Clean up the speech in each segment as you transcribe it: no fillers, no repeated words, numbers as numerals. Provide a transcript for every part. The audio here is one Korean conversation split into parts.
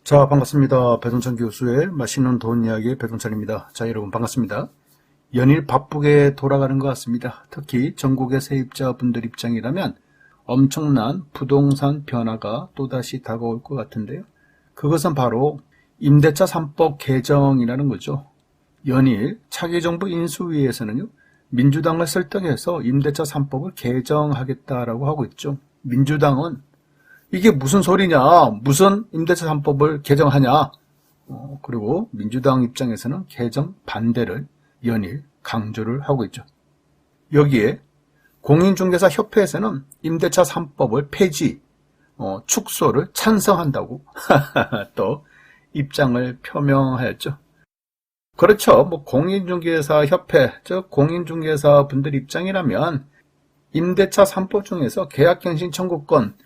자, 반갑습니다. 배동찬 교수의 맛있는 돈 이야기 배동찬입니다. 자, 여러분 반갑습니다. 연일 바쁘게 돌아가는 것 같습니다. 특히 전국의 세입자분들 입장이라면 엄청난 부동산 변화가 또다시 다가올 것 같은데요. 그것은 바로 임대차 3법 개정이라는 거죠. 연일 차기 정부 인수위에서는요, 민주당을 설득해서 임대차 3법을 개정하겠다라고 하고 있죠. 민주당은 이게 무슨 소리냐, 무슨 임대차 3법을 개정하냐, 그리고 민주당 입장에서는 개정 반대를 연일 강조를 하고 있죠. 여기에 공인중개사 협회에서는 임대차 3법을 폐지, 축소를 찬성한다고 또 입장을 표명하였죠. 그렇죠. 공인중개사 협회, 즉 공인중개사 분들 입장이라면 임대차 3법 중에서 계약갱신 청구권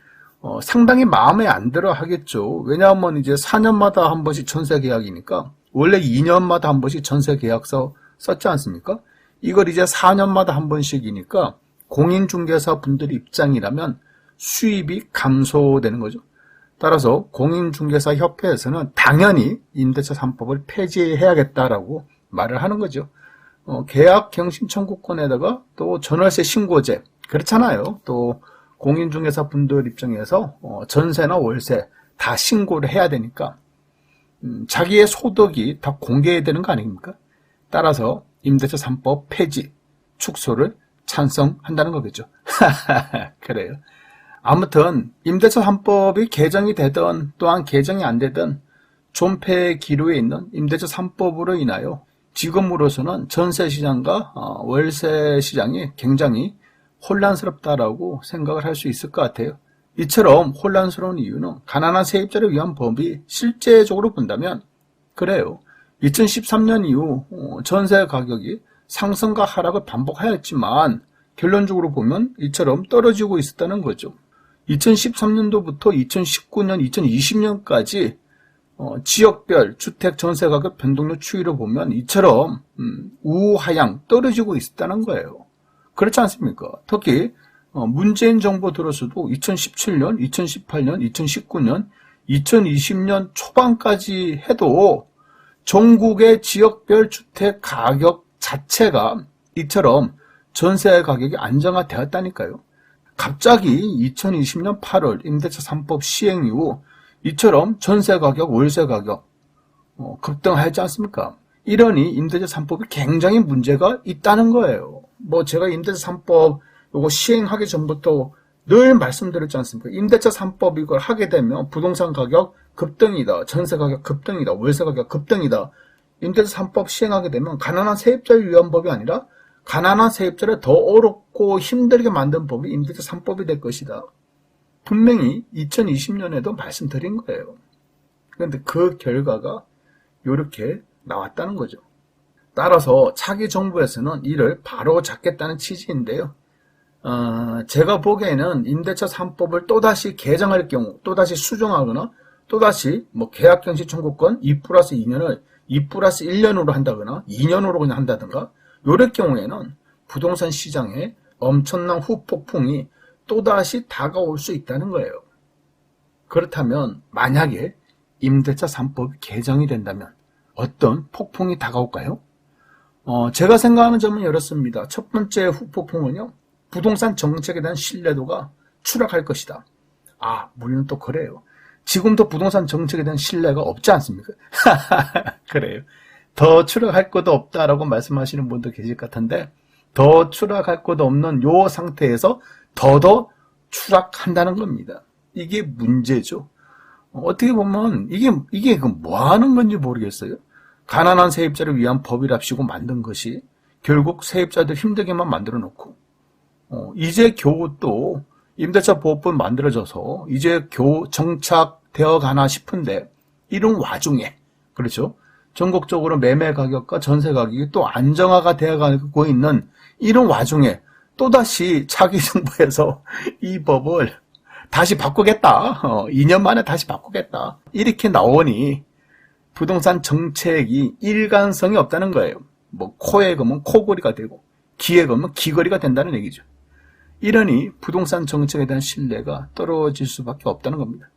상당히 마음에 안 들어 하겠죠. 왜냐하면 이제 4년마다 한 번씩 전세 계약이니까, 원래 2년마다 한 번씩 전세 계약서 썼지 않습니까? 이걸 이제 4년마다 한 번씩이니까 공인중개사 분들 입장이라면 수입이 감소되는 거죠. 따라서 공인중개사 협회에서는 당연히 임대차 3법을 폐지해야겠다라고 말을 하는 거죠. 계약갱신 청구권에다가 또 전월세 신고제, 그렇잖아요. 또 공인중개사 분들 입장에서 전세나 월세 다 신고를 해야 되니까 자기의 소득이 다 공개해야 되는 거 아닙니까? 따라서 임대차 3법 폐지, 축소를 찬성한다는 거겠죠. 그래요. 아무튼 임대차 3법이 개정이 되든 또한 개정이 안 되든 존폐 기로에 있는 임대차 3법으로 인하여 지금으로서는 전세 시장과 월세 시장이 굉장히 혼란스럽다라고 생각을 할 수 있을 것 같아요. 이처럼 혼란스러운 이유는 가난한 세입자를 위한 법이 실제적으로 본다면 그래요. 2013년 이후 전세 가격이 상승과 하락을 반복하였지만 결론적으로 보면 이처럼 떨어지고 있었다는 거죠. 2013년도부터 2019년, 2020년까지 지역별 주택 전세 가격 변동률 추이를 보면 이처럼 우하향 떨어지고 있었다는 거예요. 그렇지 않습니까? 특히 문재인 정부 들어서도 2017년, 2018년, 2019년, 2020년 초반까지 해도 전국의 지역별 주택 가격 자체가 이처럼 전세 가격이 안정화되었다니까요. 갑자기 2020년 8월 임대차 3법 시행 이후 이처럼 전세 가격, 월세 가격 급등하지 않습니까? 이러니 임대차 3법이 굉장히 문제가 있다는 거예요. 제가 임대차 3법 이거 시행하기 전부터 늘 말씀드렸지 않습니까? 임대차 3법 이걸 하게 되면 부동산 가격 급등이다, 전세 가격 급등이다, 월세 가격 급등이다. 임대차 3법 시행하게 되면 가난한 세입자를 위한 법이 아니라 가난한 세입자를 더 어렵고 힘들게 만든 법이 임대차 3법이 될 것이다. 분명히 2020년에도 말씀드린 거예요. 그런데 그 결과가 이렇게 나왔다는 거죠. 따라서 차기 정부에서는 이를 바로 잡겠다는 취지인데요. 제가 보기에는 임대차 3법을 또다시 개정할 경우, 또다시 수정하거나, 또다시 계약갱신 청구권 2+2년을 2+1년으로 한다거나, 2년으로 그냥 한다든가, 이럴 경우에는 부동산 시장에 엄청난 후폭풍이 또다시 다가올 수 있다는 거예요. 그렇다면 만약에 임대차 3법이 개정이 된다면 어떤 폭풍이 다가올까요? 제가 생각하는 점은 이렇습니다. 첫 번째 후폭풍은요, 부동산 정책에 대한 신뢰도가 추락할 것이다. 물론 또 그래요. 지금도 부동산 정책에 대한 신뢰가 없지 않습니까? 그래요. 더 추락할 것도 없다라고 말씀하시는 분도 계실 것 같은데, 더 추락할 것도 없는 요 상태에서 더 추락한다는 겁니다. 이게 문제죠. 어떻게 보면 이게 뭐 하는 건지 모르겠어요. 가난한 세입자를 위한 법이랍시고 만든 것이 결국 세입자들 힘들게만 만들어 놓고, 이제 겨우 또 임대차 보호법 만들어져서 이제 겨우 정착되어 가나 싶은데, 이런 와중에, 그렇죠? 전국적으로 매매 가격과 전세 가격이 또 안정화가 되어 가고 있는 이런 와중에 또다시 차기 정부에서 이 법을 다시 바꾸겠다. 2년 만에 다시 바꾸겠다. 이렇게 나오니 부동산 정책이 일관성이 없다는 거예요. 코에 검은 코걸이가 되고 귀에 검은 귀걸이가 된다는 얘기죠. 이러니 부동산 정책에 대한 신뢰가 떨어질 수밖에 없다는 겁니다.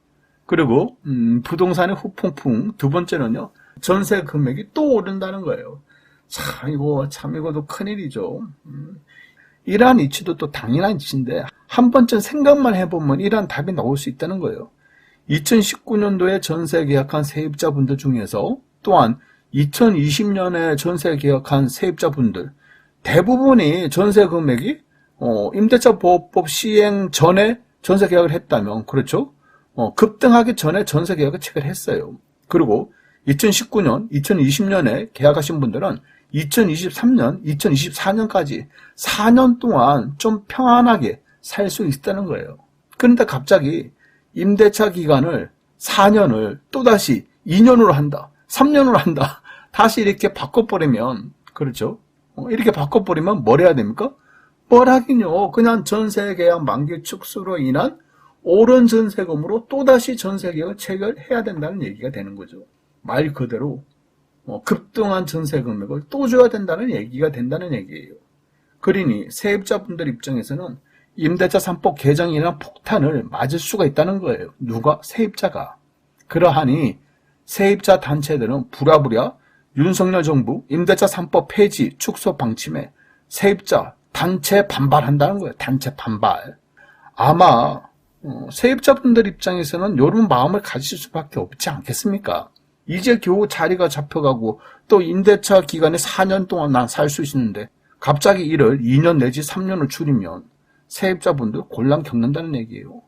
그리고 부동산의 후폭풍, 두 번째는요, 전세 금액이 또 오른다는 거예요. 이것도 큰일이죠. 이러한 이치도 또 당연한 이치인데 한 번쯤 생각만 해보면 이러한 답이 나올 수 있다는 거예요. 2019년도에 전세 계약한 세입자분들 중에서 또한 2020년에 전세 계약한 세입자분들 대부분이 전세 금액이 임대차 보호법 시행 전에 전세 계약을 했다면, 그렇죠? 급등하기 전에 전세 계약을 체결했어요. 그리고 2019년, 2020년에 계약하신 분들은 2023년, 2024년까지 4년 동안 좀 평안하게 살 수 있다는 거예요. 그런데 갑자기 임대차 기간을 4년을 또다시 2년으로 한다, 3년으로 한다, 다시 이렇게 바꿔버리면, 그렇죠? 이렇게 바꿔버리면 뭘 해야 됩니까? 뭘 하긴요. 그냥 전세 계약 만기 축소로 인한 오른 전세금으로 또다시 전세 계약을 체결해야 된다는 얘기가 되는 거죠. 말 그대로 급등한 전세 금액을 또 줘야 된다는 얘기가 된다는 얘기예요. 그러니 세입자분들 입장에서는 임대차 3법 개정이나 폭탄을 맞을 수가 있다는 거예요. 누가? 세입자가. 그러하니 세입자 단체들은 부랴부랴 윤석열 정부 임대차 3법 폐지 축소 방침에 세입자 단체 반발한다는 거예요. 단체 반발. 아마 세입자분들 입장에서는 이런 마음을 가질 수밖에 없지 않겠습니까? 이제 겨우 자리가 잡혀가고 또 임대차 기간에 4년 동안 난 살 수 있는데 갑자기 이를 2년 내지 3년을 줄이면 세입자분들 곤란 겪는다는 얘기예요.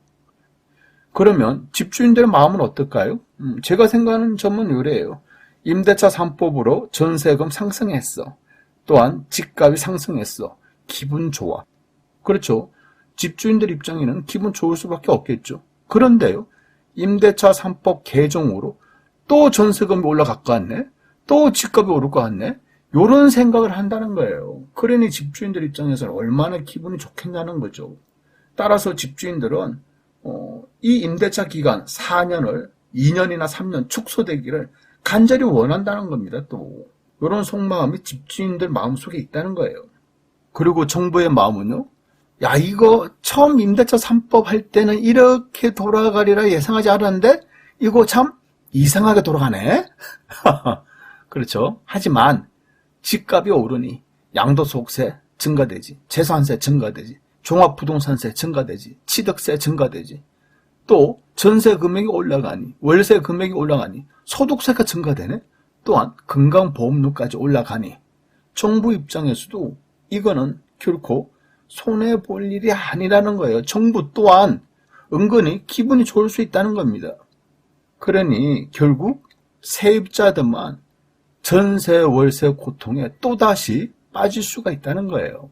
그러면 집주인들의 마음은 어떨까요? 제가 생각하는 점은 이래요. 임대차 3법으로 전세금 상승했어. 또한 집값이 상승했어. 기분 좋아. 그렇죠. 집주인들 입장에는 기분 좋을 수밖에 없겠죠. 그런데요, 임대차 3법 개정으로 또 전세금이 올라갈 것 같네? 또 집값이 오를 것 같네? 이런 생각을 한다는 거예요. 그러니 집주인들 입장에서는 얼마나 기분이 좋겠냐는 거죠. 따라서 집주인들은 이 임대차 기간 4년을 2년이나 3년 축소되기를 간절히 원한다는 겁니다. 또 이런 속마음이 집주인들 마음속에 있다는 거예요. 그리고 정부의 마음은요, 야, 이거 처음 임대차 3법 할 때는 이렇게 돌아가리라 예상하지 않았는데 이거 참 이상하게 돌아가네. 그렇죠. 하지만 집값이 오르니 양도소득세 증가되지, 재산세 증가되지, 종합부동산세 증가되지, 취득세 증가되지, 또 전세 금액이 올라가니, 월세 금액이 올라가니 소득세가 증가되네. 또한 건강보험료까지 올라가니 정부 입장에서도 이거는 결코 손해볼 일이 아니라는 거예요. 정부 또한 은근히 기분이 좋을 수 있다는 겁니다. 그러니 결국 세입자들만 전세 월세 고통에 또다시 빠질 수가 있다는 거예요.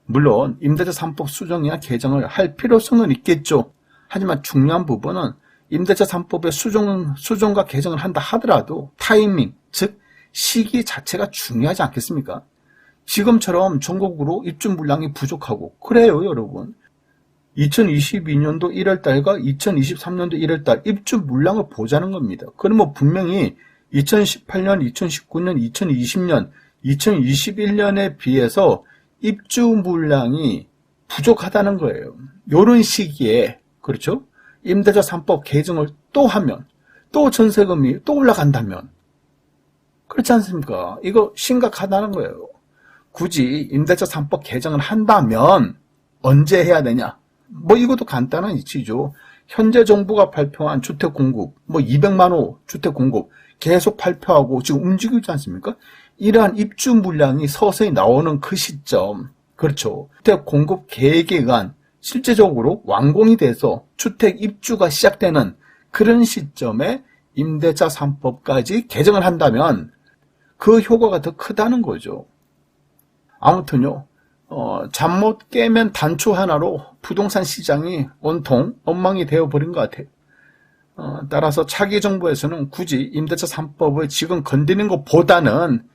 물론 임대차 3법 수정이나 개정을 할 필요성은 있겠죠. 하지만 중요한 부분은 임대차 3법의 수정과 개정을 한다 하더라도 타이밍, 즉 시기 자체가 중요하지 않겠습니까? 지금처럼 전국으로 입주 물량이 부족하고, 그래요 여러분. 2022년도 1월달과 2023년도 1월달 입주 물량을 보자는 겁니다. 그러면 분명히 2018년, 2019년, 2020년, 2021년에 비해서 입주 물량이 부족하다는 거예요. 이런 시기에, 그렇죠? 임대차 3법 개정을 또 하면, 또 전세금이 또 올라간다면, 그렇지 않습니까? 이거 심각하다는 거예요. 굳이 임대차 3법 개정을 한다면 언제 해야 되냐? 이것도 간단한 이치죠. 현재 정부가 발표한 주택 공급, 200만 호 주택 공급 계속 발표하고 지금 움직이고 있지 않습니까? 이러한 입주 물량이 서서히 나오는 그 시점, 그렇죠. 주택 공급 계획에 의한 실제적으로 완공이 돼서 주택 입주가 시작되는 그런 시점에 임대차 3법까지 개정을 한다면 그 효과가 더 크다는 거죠. 아무튼요, 잠 못 깨면 단추 하나로 부동산 시장이 온통 엉망이 되어버린 것 같아요. 따라서 차기 정부에서는 굳이 임대차 3법을 지금 건드리는 것보다는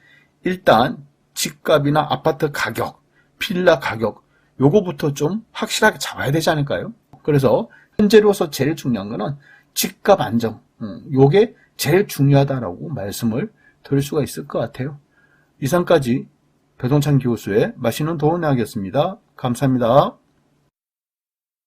일단 집값이나 아파트 가격, 빌라 가격, 요거부터 좀 확실하게 잡아야 되지 않을까요? 그래서 현재로서 제일 중요한 거는 집값 안정, 요게 제일 중요하다라고 말씀을 드릴 수가 있을 것 같아요. 이상까지 배동찬 교수의 맛있는 도움 이야기였습니다. 감사합니다.